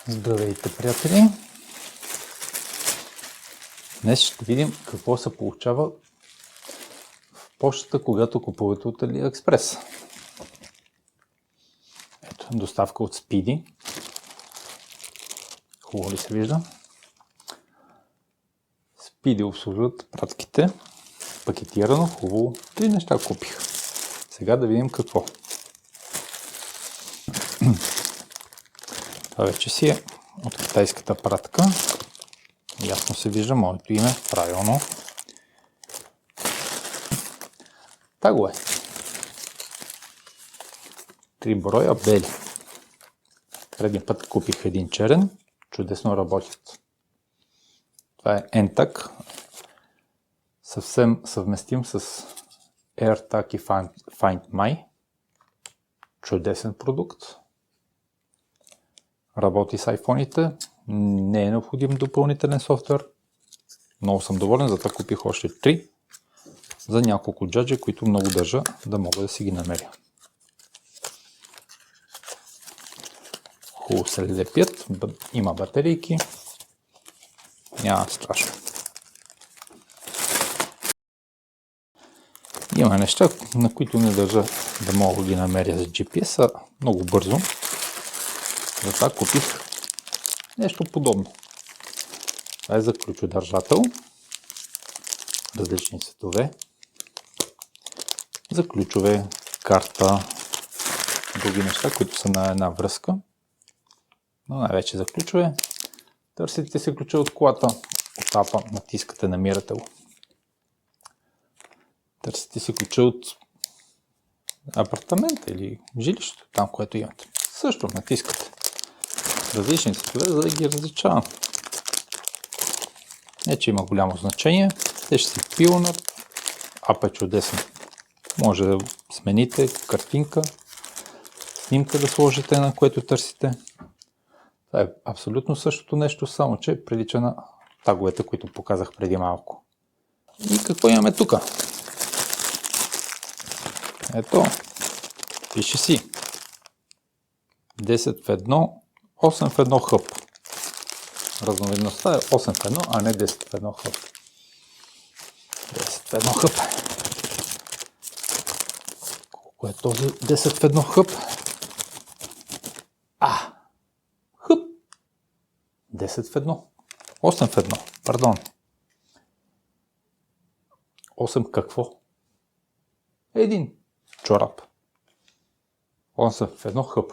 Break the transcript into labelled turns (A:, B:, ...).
A: Здравейте, приятели! Днес ще видим какво се получава в почтата, когато купувате от AliExpress. Ето, доставка от Speedy. Хубаво ли се вижда? Speedy обслужват пратките. Пакетирано, хубаво. 3 неща купих. Сега да видим какво. Това вече си е от китайската пратка. Ясно се вижда моето име, правилно. Таго е. 3 броя бели. Предния път купих един черен. Чудесно работят. Това е NTAG. Съвсем съвместим с AirTag и Find My. Чудесен продукт. Работи с айфоните. Не е необходим допълнителен софтуер. Много съм доволен, затова купих още 3 за няколко джаджи, които много държа да мога да си ги намеря. Хубаво се лепят, има батерийки, няма страшно. Има неща, на които не държа да мога да ги намеря с GPS-а много бързо. Затова купих нещо подобно. Това е за ключодържател. Различни цветове. За ключове, карта, други неща, които са на една връзка. Но най-вече за ключове. Търсите си ключа от колата, от апа, натискате, намирате го. Търсите си ключа от апартамента или жилището, там, което имате. Също натискате. Различни цветове, за да ги различавам. Не, че има голямо значение. Те ще си пилнат. Ап е чудесен. Може да смените картинка, снимка да сложите, на което търсите. Това е абсолютно същото нещо, само че прилича на таговете, които показах преди малко. И какво имаме тук? Ето, пише си 10 в 1, 8 в 1 хъб. Разновидността е 8 в 1, а не 10 в 1 хъб. 10 в 1 хъб. Колко е този 10 в 1 хъб? Хъб. 10 в 1. 8 в 1, пардон. 8 какво? Един чорап. 8 в 1 хъб.